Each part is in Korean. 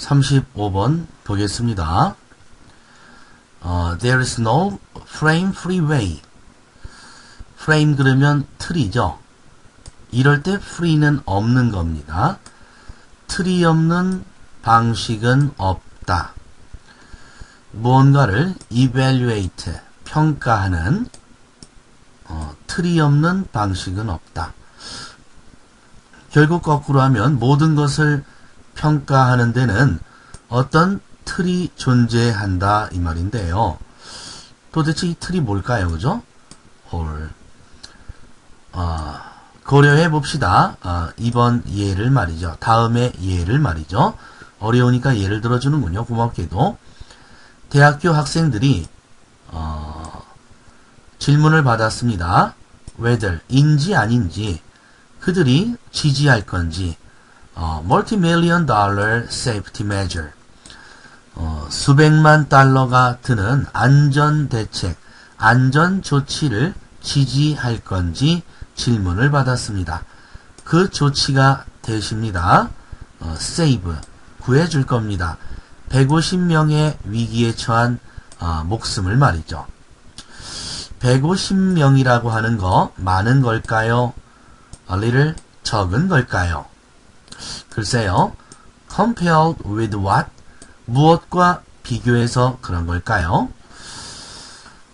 35번 보겠습니다. There is no frame-free way. frame 그러면 틀이죠. 이럴 때 free는 없는 겁니다. 틀이 없는 방식은 없다. 무언가를 evaluate, 평가하는 틀이 없는 방식은 없다. 결국 거꾸로 하면 모든 것을 평가하는 데는 어떤 틀이 존재한다 이 말인데요. 도대체 이 틀이 뭘까요? 그죠? 고려해 봅시다. 이번 예를 말이죠. 다음의 예를 말이죠. 어려우니까 예를 들어주는군요. 고맙게도. 대학교 학생들이 질문을 받았습니다. whether 인지 아닌지 그들이 지지할 건지 multi-million dollar safety measure 수백만 달러가 드는 안전대책, 안전조치를 지지할 건지 질문을 받았습니다. 그 조치가 되십니다. save, 구해줄 겁니다. 150명의 위기에 처한 목숨을 말이죠. 150명이라고 하는 거 많은 걸까요? A little 적은 걸까요? 글쎄요. compared with what? 무엇과 비교해서 그런 걸까요?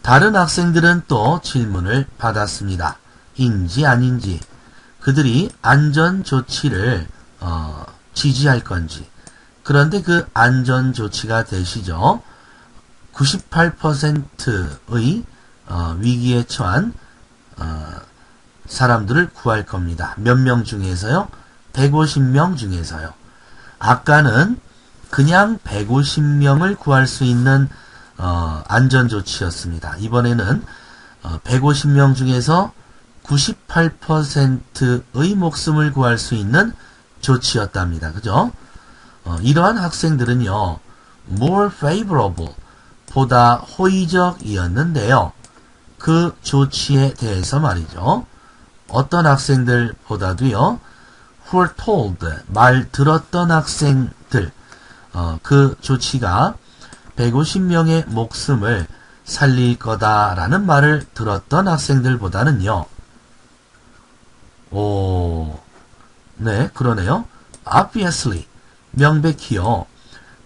다른 학생들은 또 질문을 받았습니다. 인지 아닌지 그들이 안전조치를 지지할 건지 그런데 그 안전조치가 되시죠. 98%의 위기에 처한 사람들을 구할 겁니다. 몇 명 중에서요? 150명 중에서요. 아까는 그냥 150명을 구할 수 있는 안전조치였습니다. 이번에는 150명 중에서 98%의 목숨을 구할 수 있는 조치였답니다. 그죠? 이러한 학생들은요, more favorable, 보다 호의적이었는데요. 그 조치에 대해서 말이죠. 어떤 학생들보다도요, who were told, 말 들었던 학생들, 그 조치가 150명의 목숨을 살릴 거다라는 말을 들었던 학생들보다는요, 네, 그러네요. obviously, 명백히요,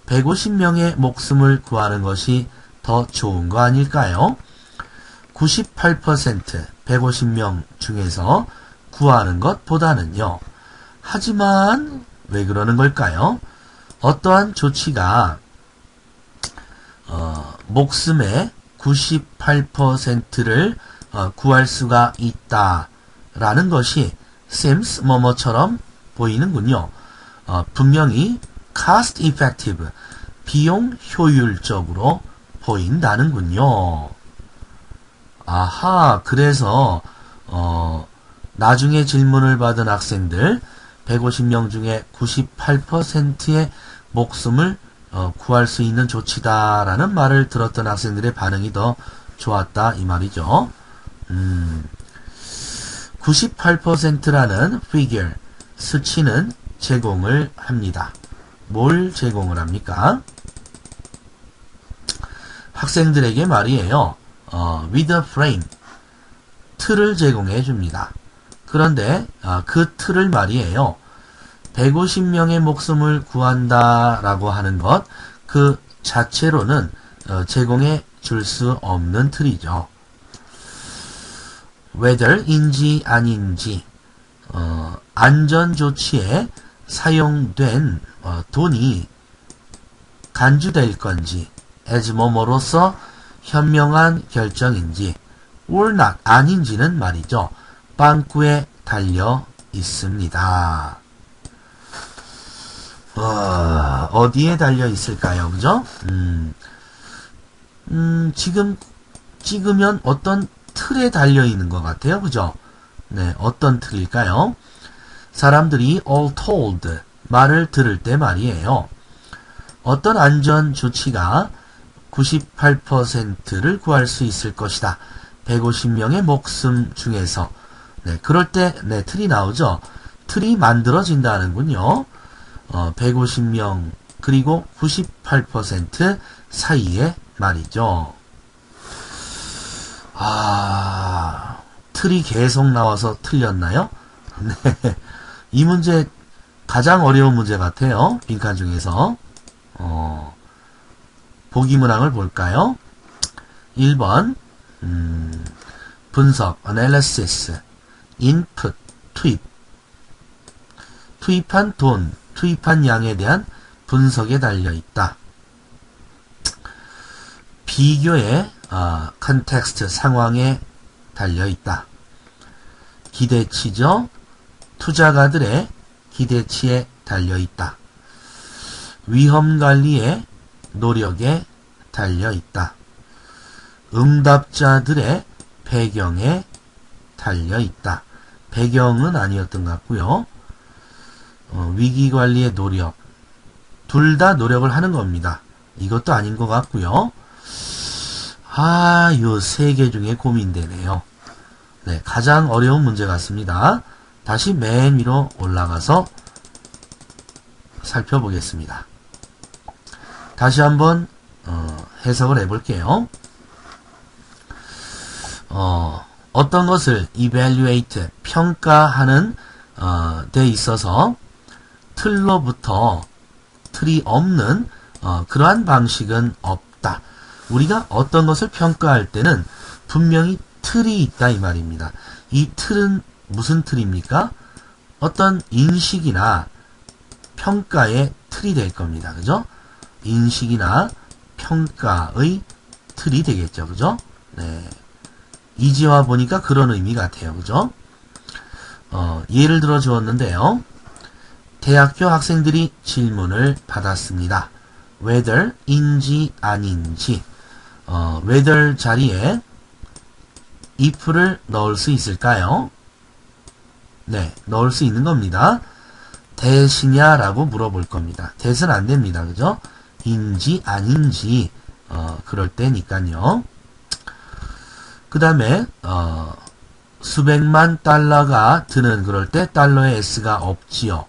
150명의 목숨을 구하는 것이 더 좋은 거 아닐까요? 98%, 150명 중에서 구하는 것보다는요. 하지만 왜 그러는 걸까요? 어떠한 조치가 목숨의 98%를 구할 수가 있다라는 것이 seems 뭐뭐처럼 보이는군요. 분명히 cost effective, 비용 효율적으로 보인다는군요. 아하, 그래서 나중에 질문을 받은 학생들 150명 중에 98%의 목숨을 구할 수 있는 조치다라는 말을 들었던 학생들의 반응이 더 좋았다 이 말이죠. 98%라는 figure, 수치는 제공을 합니다. 뭘 제공을 합니까? 학생들에게 말이에요. with a frame, 틀을 제공해 줍니다. 그런데 그 틀을 말이에요. 150명의 목숨을 구한다라고 하는 것, 그 자체로는 제공해 줄 수 없는 틀이죠. whether인지 아닌지 안전조치에 사용된 돈이 간주될 건지 as 뭐뭐로서 현명한 결정인지 or not 아닌지는 말이죠. 빵꾸에 달려 있습니다. 어디에 달려 있을까요? 그죠? 지금 찍으면 어떤 틀에 달려 있는 것 같아요. 그죠? 네, 어떤 틀일까요? 사람들이 all told, 말을 들을 때 말이에요. 어떤 안전 조치가 98%를 구할 수 있을 것이다. 150명의 목숨 중에서. 네, 그럴 때, 틀이 나오죠. 틀이 만들어진다는군요. 150명 그리고 98% 사이의 말이죠. 틀이 계속 나와서 틀렸나요? 네. 이 문제 가장 어려운 문제 같아요. 빈칸 중에서. 보기 문항을 볼까요? 1번 분석, analysis, input, 투입한 돈, 투입한 양에 대한 분석에 달려있다. 비교의 컨텍스트, 상황에 달려있다. 기대치죠. 투자가들의 기대치에 달려있다. 위험관리의 노력에 달려있다. 응답자들의 배경에 달려있다. 배경은 아니었던 것 같고요. 위기관리의 노력. 둘 다 노력을 하는 겁니다. 이것도 아닌 것 같고요. 요 세 개 중에 고민되네요. 네, 가장 어려운 문제 같습니다. 다시 맨 위로 올라가서 살펴보겠습니다. 다시 한번 해석을 해볼게요. 어떤 것을 evaluate, 평가하는 데 있어서 틀로부터 틀이 없는 그러한 방식은 없다. 우리가 어떤 것을 평가할 때는 분명히 틀이 있다 이 말입니다. 이 틀은 무슨 틀입니까? 어떤 인식이나 평가의 틀이 될 겁니다. 그죠? 인식이나 평가의 틀이 되겠죠. 그죠? 네. 이지와 보니까 그런 의미 같아요. 그죠? 예를 들어 주었는데요. 대학교 학생들이 질문을 받았습니다. whether인지 아닌지. whether 자리에 if를 넣을 수 있을까요? 네, 넣을 수 있는 겁니다. 대시냐라고 물어볼 겁니다. 대는 안 됩니다. 그죠? 인지 아닌지 그럴 때니까요. 그 다음에 수백만 달러가 드는 그럴 때 달러의 s가 없지요.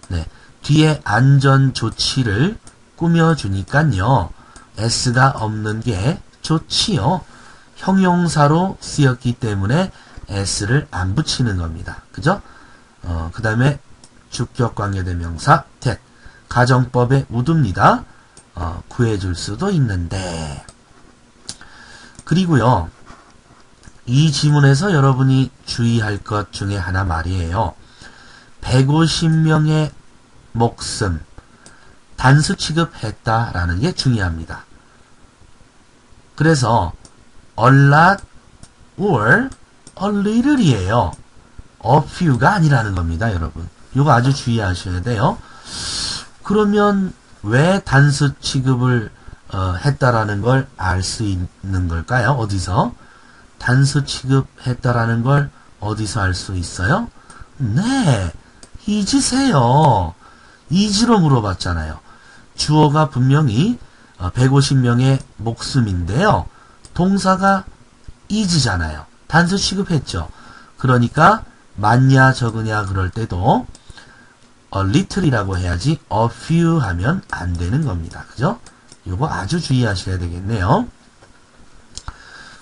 네, 뒤에 안전 조치를 꾸며주니까요. s가 없는 게 좋지요. 형용사로 쓰였기 때문에 s를 안 붙이는 겁니다. 그죠? 그 다음에 주격관계대명사 that. 가정법의 우두입니다. 구해줄 수도 있는데. 그리고요. 이 지문에서 여러분이 주의할 것 중에 하나 말이에요. 150명의 목숨 단수 취급했다라는 게 중요합니다. 그래서 a lot or a little이에요. a few가 아니라는 겁니다, 여러분. 이거 아주 주의하셔야 돼요. 그러면 왜 단수 취급을 했다라는 걸 알 수 있는 걸까요? 어디서? 단수 취급했다라는 걸 어디서 알 수 있어요? 네, 잊으세요. 잊으로 물어봤잖아요. 주어가 분명히 150명의 목숨인데요. 동사가 is잖아요. 단수 취급했죠. 그러니까 많냐 적으냐 그럴 때도 a little이라고 해야지 a few 하면 안 되는 겁니다. 그죠? 이거 아주 주의하셔야 되겠네요.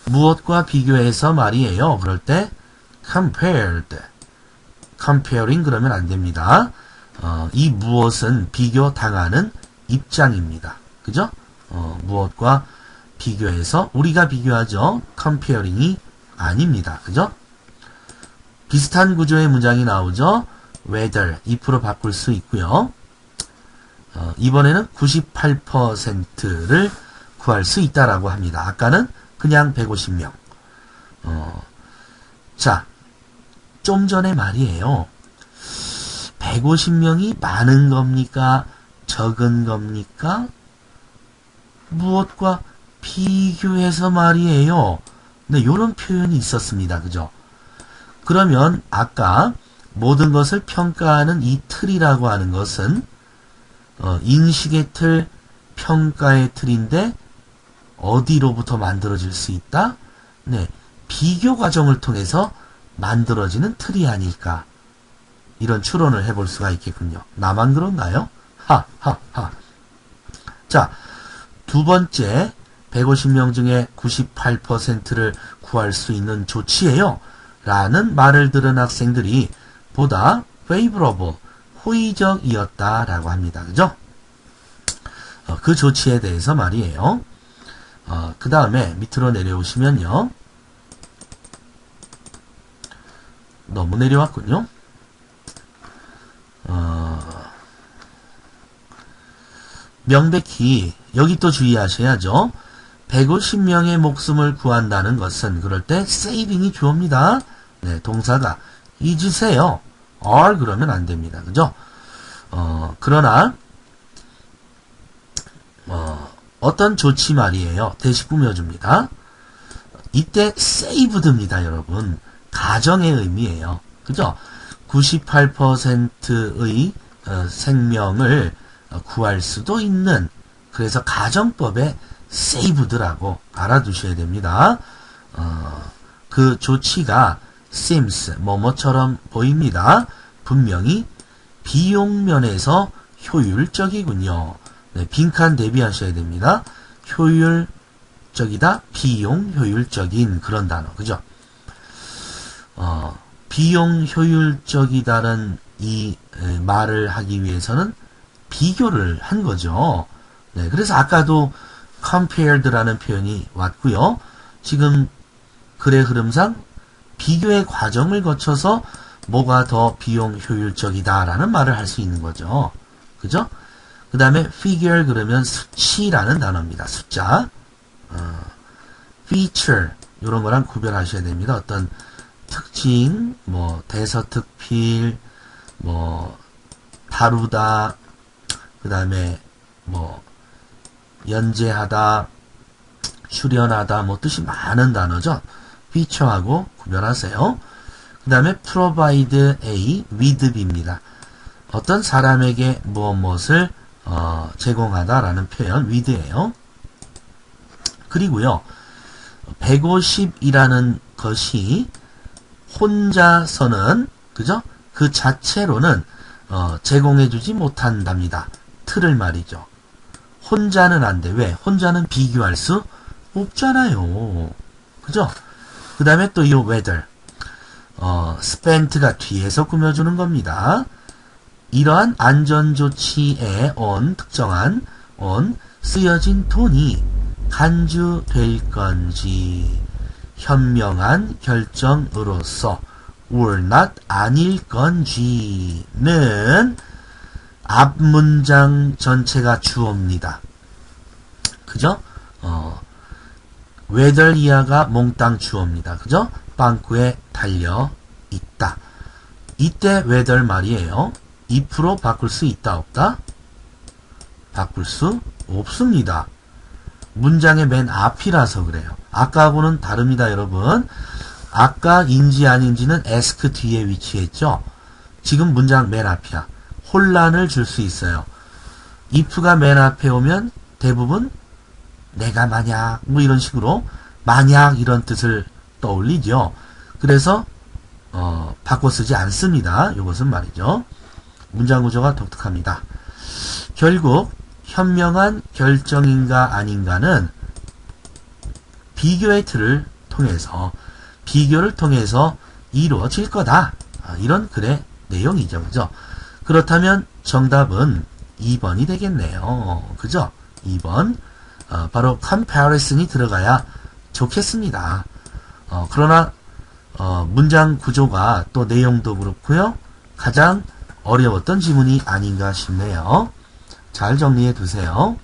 무엇과 비교해서 말이에요. 그럴 때 compared, comparing 그러면 안 됩니다. 이 무엇은 비교당하는 입장입니다. 그죠? 무엇과 비교해서 우리가 비교하죠. comparing이 아닙니다. 그죠? 비슷한 구조의 문장이 나오죠. whether, if로 바꿀 수 있고요. 이번에는 98%를 구할 수 있다라고 합니다. 아까는 그냥 150명. 자, 좀 전에 말이에요. 150명이 많은 겁니까? 적은 겁니까? 무엇과 비교해서 말이에요. 네, 요런 표현이 있었습니다. 그죠? 그러면 아까 모든 것을 평가하는 이 틀이라고 하는 것은 인식의 틀, 평가의 틀인데 어디로부터 만들어질 수 있다? 네, 비교 과정을 통해서 만들어지는 틀이 아닐까. 이런 추론을 해볼 수가 있겠군요. 나만 그런가요? 하하하. 자, 두 번째 150명 중에 98%를 구할 수 있는 조치예요. 라는 말을 들은 학생들이 보다 favorable, 호의적이었다라고 합니다. 그죠? 그 조치에 대해서 말이에요. 그 다음에 밑으로 내려오시면요. 너무 내려왔군요. 명백히 여기 또 주의하셔야죠. 150명의 목숨을 구한다는 것은 그럴 때 saving이 주어입니다. 네, 동사가 잊으세요. are 그러면 안 됩니다. 그죠? 그러나 어떤 조치 말이에요. 대시 꾸며줍니다. 이때 saved입니다, 여러분. 가정의 의미예요. 그죠? 98%의 생명을 구할 수도 있는, 그래서 가정법에 saved라고 알아두셔야 됩니다. 그 조치가 seems, 뭐뭐처럼 보입니다. 분명히 비용 면에서 효율적이군요. 네, 빈칸 대비하셔야 됩니다. 효율적이다, 비용 효율적인 그런 단어, 그죠? 비용 효율적이다는 이 말을 하기 위해서는 비교를 한 거죠. 네, 그래서 아까도 compared라는 표현이 왔고요. 지금 글의 흐름상 비교의 과정을 거쳐서 뭐가 더 비용 효율적이다라는 말을 할 수 있는 거죠. 그죠? 그 다음에 figure 그러면 수치라는 단어입니다. 숫자. feature 이런 거랑 구별하셔야 됩니다. 어떤 특징, 뭐 대서특필, 뭐 다루다, 그 다음에 뭐 연재하다, 출연하다, 뭐 뜻이 많은 단어죠. feature하고 구별하세요. 그 다음에 provide A with B입니다. 어떤 사람에게 무엇을 제공하다라는 표현 with예요. 그리고요, 150이라는 것이 혼자서는, 그죠? 그 자체로는 제공해주지 못한답니다. 틀을 말이죠. 혼자는 안 돼. 왜? 혼자는 비교할 수 없잖아요. 그죠? 그 다음에 또 이 whether, spent가 뒤에서 꾸며주는 겁니다. 이러한 안전조치에 특정한 쓰여진 돈이 간주될 건지 현명한 결정으로서 or not 아닐 건지는 앞 문장 전체가 주어입니다. 그죠? whether 이하가 몽땅 주어입니다. 그죠? 빵꾸에 달려 있다. 이때 whether 말이에요. if로 바꿀 수 있다 없다? 바꿀 수 없습니다. 문장의 맨 앞이라서 그래요. 아까하고는 다릅니다, 여러분. 아까 인지 아닌지는 ask 뒤에 위치했죠. 지금 문장 맨 앞이야. 혼란을 줄 수 있어요. if가 맨 앞에 오면 대부분 내가 만약 뭐 이런 식으로 만약 이런 뜻을 떠올리죠. 그래서 바꿔 쓰지 않습니다. 이것은 말이죠. 문장 구조가 독특합니다. 결국 현명한 결정인가 아닌가는 비교의 틀을 통해서 비교를 통해서 이루어질 거다. 이런 글의 내용이죠. 그죠? 그렇다면 정답은 2번이 되겠네요. 그죠? 2번. 바로 comparison이 들어가야 좋겠습니다. 그러나 문장 구조가 또 내용도 그렇고요. 가장 어려웠던 지문이 아닌가 싶네요. 잘 정리해 두세요.